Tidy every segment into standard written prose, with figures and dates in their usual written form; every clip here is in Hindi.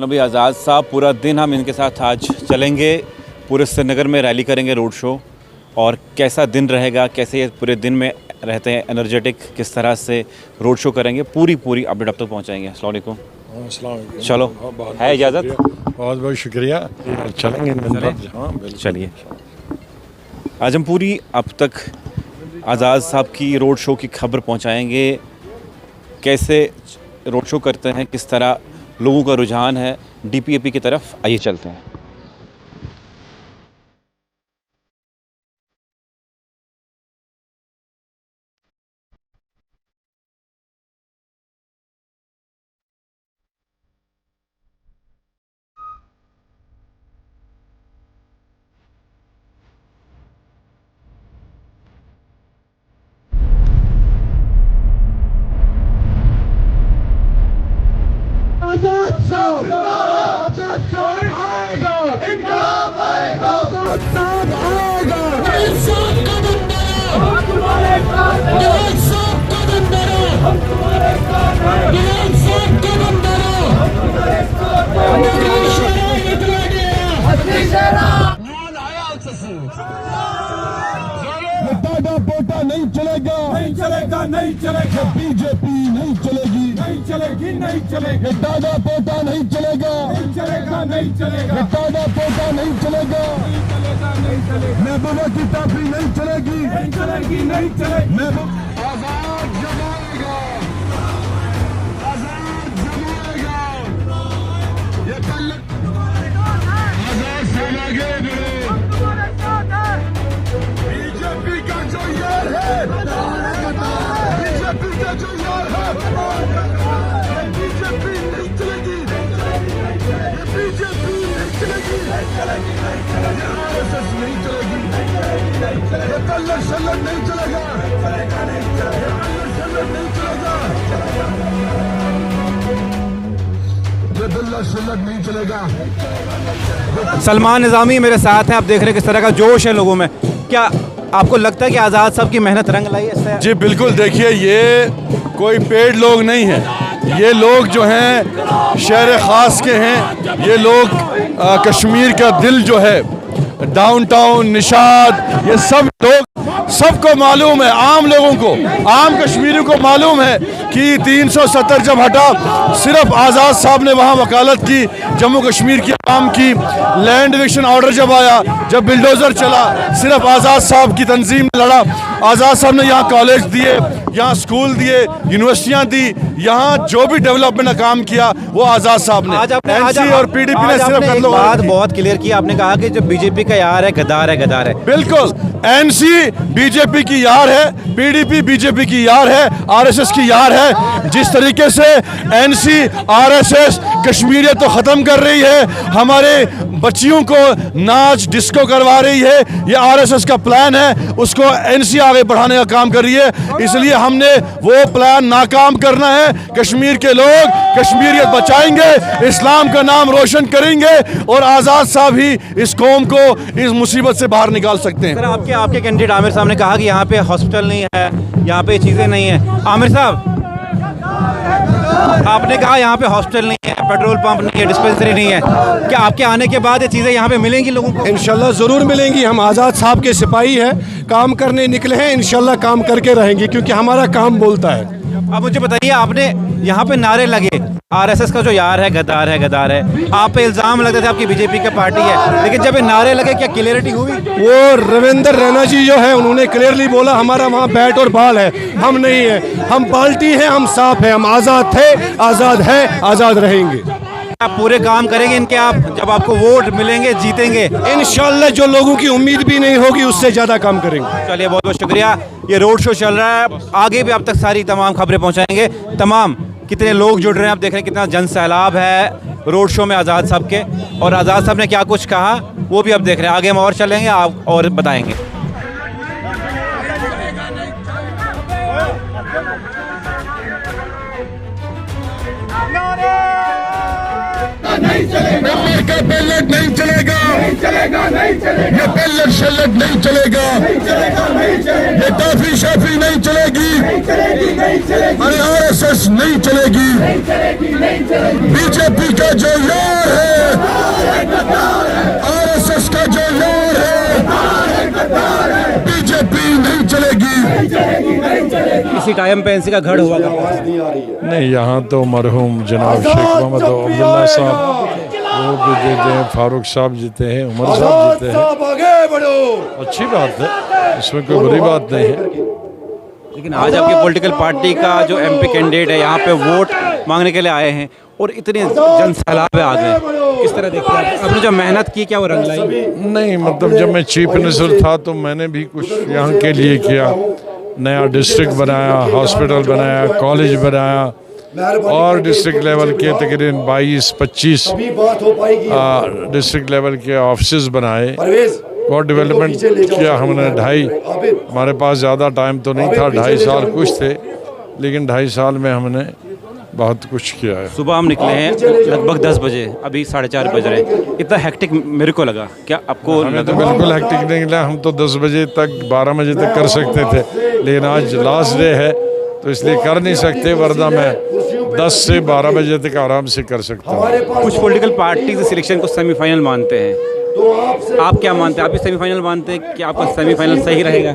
मौलवी आज़ाद साहब, पूरा दिन हम इनके साथ आज चलेंगे, पूरे श्रीनगर में रैली करेंगे, रोड शो। और कैसा दिन रहेगा, कैसे ये पूरे दिन में रहते हैं एनर्जेटिक, किस तरह से रोड शो करेंगे, पूरी अपडेट अब तक पहुँचाएँगे। अस्सलाम वालेकुम। चलो, है इजाज़त? बहुत बहुत शुक्रिया, चलेंगे। चलिए, आज हम पूरी अब तक आज़ाद साहब की रोड शो की खबर पहुंचाएंगे, कैसे रोड शो करते हैं, किस तरह लोगों का रुझान है डीपीएपी की तरफ। आइए चलते हैं। पोटा नहीं चलेगा, नहीं चलेगा, नहीं चलेगा। बीजेपी नहीं चलेगी, नहीं चलेगी, नहीं चलेगी। दादा पोटा नहीं चलेगा, नहीं चलेगा, नहीं चलेगा। दादा पोटा नहीं चलेगा, नहीं चलेगा, नहीं चलेगा। महबूबा की टाफी नहीं चलेगी, नहीं चलेगी, नहीं चलेगी। महबूब आजाद जमाएगा, आजाद जमाएगा। ये कल आजाद से लगे बीजेपी का जो यार है, बीजेपी का जो यार है, बीजेपी नहीं चलेगी, बीजेपी नहीं चलेगी, आरएसएस नहीं चलेगी, ये कल्लर शल्लर नहीं चलेगा, शल्लर नहीं चलेगा, ये दल्ला शल्लर नहीं चलेगा। सलमान निज़ामी मेरे साथ हैं। आप देख रहे हैं किस तरह का जोश है लोगों में। क्या आपको लगता है कि आज़ाद साहब की मेहनत रंग लाई है इससे? जी बिल्कुल, देखिए ये कोई पेड लोग नहीं हैं, ये लोग जो हैं शहर ख़ास के हैं। ये लोग कश्मीर का दिल जो है, डाउनटाउन, निशाद, ये सब लोग, सबको मालूम है, आम लोगों को, आम कश्मीरियों को मालूम है कि 370 जब हटा, सिर्फ आज़ाद साहब ने वहाँ वकालत की, जम्मू कश्मीर की आवाम की। लैंड डिविक्शन ऑर्डर जब आया, जब बिल्डोज़र चला, सिर्फ आज़ाद साहब की तंजीम ने लड़ा। आज़ाद साहब ने यहाँ कॉलेज दिए, यहाँ स्कूल दिए, यूनिवर्सिटियाँ दी, यहाँ जो भी डेवलपमेंट का काम किया वो आज़ाद साहब ने। एनसी और पीडीपी ने सिर्फ एक बात बहुत क्लियर की, आपने कहा कि जो बीजेपी का यार है गद्दार है, गद्दार है। बिल्कुल, एनसी बीजेपी की यार है, पीडीपी बीजेपी की यार है, आरएसएस की यार है। जिस तरीके से एनसी आरएसएस कश्मीरियत तो ख़त्म कर रही है, हमारे बच्चियों को नाच डिस्को करवा रही है, ये आरएसएस का प्लान है, उसको एनसी आगे बढ़ाने का काम कर रही है। इसलिए हमने वो प्लान नाकाम करना है। कश्मीर के लोग कश्मीरियत बचाएंगे, इस्लाम का नाम रोशन करेंगे और आज़ाद साहब ही इस कौम को इस मुसीबत से बाहर निकाल सकते हैं। सर, आपके कैंडिडेट आमिर साहब ने कहा कि यहाँ पे हॉस्पिटल नहीं है, यहाँ पे चीज़ें नहीं है। आमिर साहब, आपने कहा यहाँ पे हॉस्पिटल नहीं है, पेट्रोल पंप नहीं है, डिस्पेंसरी नहीं है। क्या आपके आने के बाद ये चीज़ें यहाँ पे मिलेंगी लोगों को? इंशाल्लाह ज़रूर मिलेंगी। हम आज़ाद साहब के सिपाही हैं, काम करने निकले हैं, इंशाल्लाह काम करके रहेंगे, क्योंकि हमारा काम बोलता है। अब मुझे बताइए, आपने यहाँ पे नारे लगे, आरएसएस का जो यार है गद्दार है, गद्दार है, आप पे इल्ज़ाम लगते थे आपकी बीजेपी का पार्टी है, लेकिन जब ये नारे लगे क्या क्लियरिटी हुई? वो रविंदर रैना जी जो है, उन्होंने क्लियरली बोला हमारा वहाँ बैट और बॉल है, हम नहीं है, हम पार्टी है, हम साफ है, हम आज़ाद थे, आज़ाद है, आज़ाद रहेंगे। आप पूरे काम करेंगे इनके, आप जब आपको वोट मिलेंगे जीतेंगे इंशाल्लाह। जो लोगों की उम्मीद भी नहीं होगी उससे ज़्यादा काम करेंगे। चलिए, बहुत बहुत शुक्रिया। ये रोड शो चल रहा है, आगे भी आप तक सारी तमाम खबरें पहुंचाएंगे। तमाम कितने लोग जुड़ रहे हैं, आप देख रहे हैं कितना जन सैलाब है रोड शो में आज़ाद साहब के, और आज़ाद साहब ने क्या कुछ कहा वो भी आप देख रहे हैं। आगे हम और चलेंगे, आप और बताएंगे। नहीं चलेगा, बैलेट नहीं चलेगा, नहीं चलेगा, नहीं चलेगा। ये बैलेट शलेट नहीं चलेगा, नहीं चलेगा, नहीं चलेगा। ये टॉफी शाफी नहीं चलेगी, नहीं चलेगी, नहीं चलेगी। अरे आरएसएस नहीं चलेगी, नहीं चलेगी, नहीं चलेगी। बीजेपी का जो यार इसी टाइम पे एनसी का गढ़ हुआ करता था। नहीं, यहाँ तो मरहूम जनाब शेख मोहम्मद अब्दुल्ला साहब वो भी जीते हैं, फारूक साहब जीते हैं, उमर साहब जीते हैं। अच्छी बात है, इसमें कोई बुरी बात नहीं है। लेकिन आज आपकी पॉलिटिकल पार्टी का जो एमपी कैंडिडेट है यहाँ पे वोट मांगने के लिए आए हैं और इतने जन सैलाब आ गए, किस तरह देखते हैं? आपने जो मेहनत की क्या वो रंग लाई? नहीं, मतलब जब मैं चीफ मिनिस्टर था तो मैंने भी कुछ यहाँ के लिए किया, नया डिस्ट्रिक्ट बनाया, हॉस्पिटल बनाया, कॉलेज बनाया और डिस्ट्रिक्ट लेवल के तकरीबन 22-25 डिस्ट्रिक्ट लेवल के ऑफिस बनाए और डेवलपमेंट किया हमने। हमारे पास ज़्यादा टाइम तो नहीं था, 2.5 साल कुछ थे, लेकिन 2.5 साल में हमने बहुत कुछ किया है। सुबह हम निकले हैं लगभग 10 बजे, अभी 4:30 बज रहे हैं। इतना हेक्टिक मेरे को लगा, क्या आपको? हमें तो बिल्कुल हेक्टिक नहीं लगा, हम तो 10 बजे तक 12 बजे तक कर सकते थे, लेकिन आज लास्ट डे है तो इसलिए कर नहीं सकते, वरना मैं 10 से 12 बजे तक आराम से कर सकता हूँ। कुछ पॉलिटिकल पार्टीज सिलेक्शन को सेमीफाइनल मानते हैं, आप क्या मानते हैं? आप भी सेमीफाइनल मानते हैं कि आपका सेमीफाइनल सही रहेगा?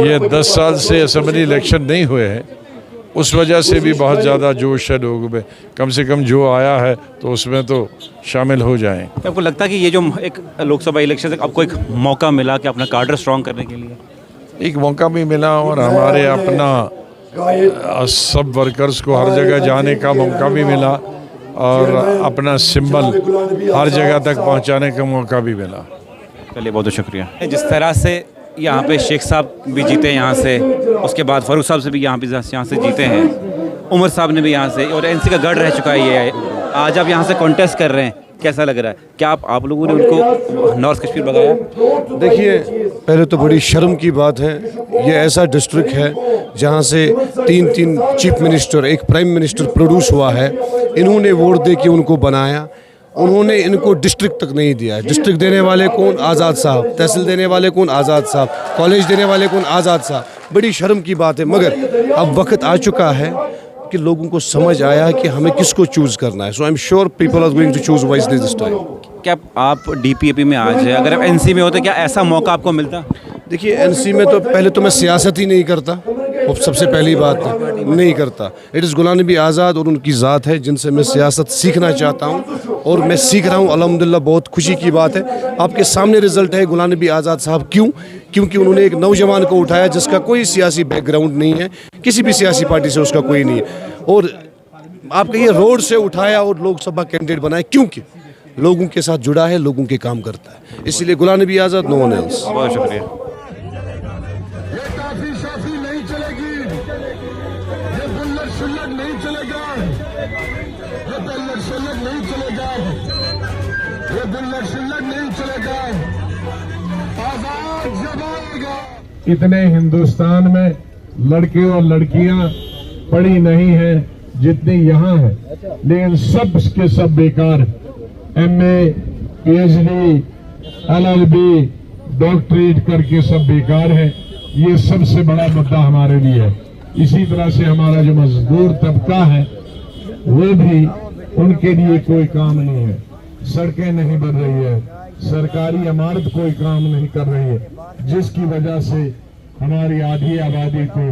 ये 10 साल से असेंबली इलेक्शन नहीं हुए हैं, उस वजह से भी बहुत ज़्यादा जोश है लोगों में। कम से कम जो आया है तो उसमें तो शामिल हो जाएं। आपको लगता है कि ये जो एक लोकसभा इलेक्शन से आपको एक मौका मिला कि अपना कार्डर स्ट्रॉन्ग करने के लिए? एक मौका भी मिला और हमारे अपना सब वर्कर्स को हर जगह जाने का मौका भी मिला और अपना सिंबल हर जगह तक पहुंचाने का मौका भी मिला। चलिए, बहुत बहुत शुक्रिया। जिस तरह से यहाँ पे शेख साहब भी जीते यहाँ से, उसके बाद फारूक साहब से भी यहाँ से जीते हैं, उमर साहब ने भी यहाँ से, और एनसी का गढ़ रह चुका है ये। आज आप यहाँ से कॉन्टेस्ट कर रहे हैं, कैसा लग रहा है? क्या आप लोगों ने उनको नॉर्थ कश्मीर भगाया? देखिए, पहले तो बड़ी शर्म की बात है, ये ऐसा डिस्ट्रिक्ट है जहाँ से 3 चीफ मिनिस्टर, एक प्राइम मिनिस्टर प्रोड्यूस हुआ है। इन्होंने वोट दे के उनको बनाया, उन्होंने इनको डिस्ट्रिक्ट तक नहीं दिया। डिस्ट्रिक्ट देने वाले कौन? आज़ाद साहब। तहसील देने वाले कौन? आज़ाद साहब। कॉलेज देने वाले कौन? आज़ाद साहब। बड़ी शर्म की बात है, मगर अब वक्त आ चुका है कि लोगों को समझ आया कि हमें किसको चूज़ करना है। So I am sure people are going to choose wisely this time. क्या आप डीपीएपी में आज है, अगर आप एनसी में होते क्या ऐसा मौका आपको मिलता? देखिए, एनसी में तो पहले तो मैं सियासत ही नहीं करता, वो सबसे पहली बात नहीं करता। इट इज़ गुलाम नबी आज़ाद और उनकी ज़ात है जिनसे मैं सियासत सीखना चाहता हूँ और मैं सीख रहा हूँ। अल्हम्दुलिल्लाह, बहुत खुशी की बात है। आपके सामने रिज़ल्ट है गुलाम नबी आज़ाद साहब। क्योंकि उन्होंने एक नौजवान को उठाया जिसका कोई सियासी बैकग्राउंड नहीं है, किसी भी सियासी पार्टी से उसका कोई नहीं है, और आप कहिए रोड से उठाया और लोकसभा कैंडिडेट बनाया, क्योंकि लोगों के साथ जुड़ा है, लोगों के काम करता है। इसलिए Ghulam Nabi Azad, no one else. बहुत शुक्रिया। नहीं चलेगी, ये बुल्लट शुल्लट नहीं चलेगा, ये बुल्लट शुल्लट नहीं चलेगा, ये बुल्लट शुल्लट नहीं चलेगा। आजाद जब आएगा। इतने हिंदुस्तान में लड़के और लड़कियां पढ़ी नहीं है जितनी यहाँ है, लेकिन सब के सब बेकार। एमए, पीएचडी, एलएलबी, डॉक्टरेट करके सब बेकार है। ये सबसे बड़ा मुद्दा हमारे लिए है। इसी तरह से हमारा जो मजदूर तबका है वो भी, उनके लिए कोई काम नहीं है। सड़कें नहीं बन रही है, सरकारी इमारत कोई काम नहीं कर रही है, जिसकी वजह से हमारी आधी आबादी को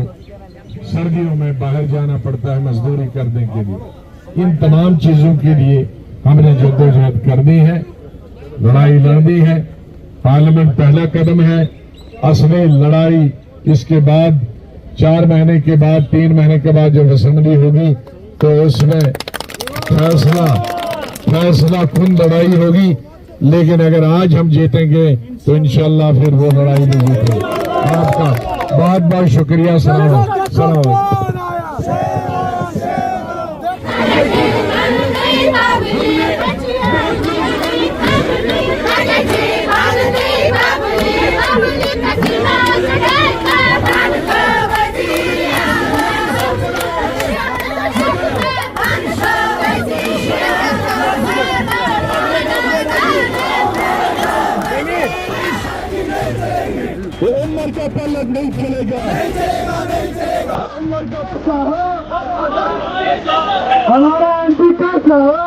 सर्दियों में बाहर जाना पड़ता है मजदूरी करने के लिए। इन तमाम चीजों के लिए हमने जद्दोजहद करनी है, लड़ाई लड़नी है। पार्लियामेंट पहला कदम है, असली लड़ाई इसके बाद 4 महीने के बाद, 3 महीने के बाद जब असेंबली होगी तो उसमें फैसला कुन लड़ाई होगी। लेकिन अगर आज हम जीतेंगे तो इंशाल्लाह फिर वो लड़ाई नहीं जीतेंगे। आपका बहुत बहुत शुक्रिया। सलाम। उमर का पलक नहीं चलेगा, उमर का हमारा एमपी कैसा है?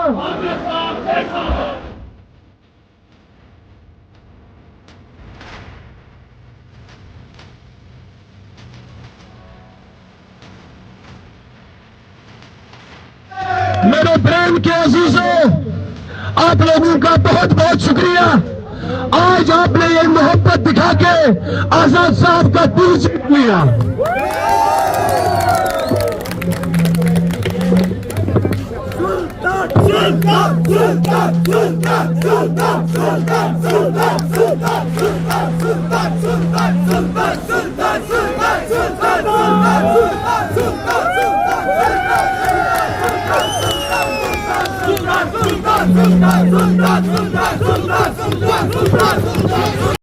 मेरे प्रेम के अजीजों, आप लोगों का बहुत बहुत शुक्रिया। आज आपने ये मोहब्बत दिखा के आजाद साहब का दिल जीत लिया। Sultan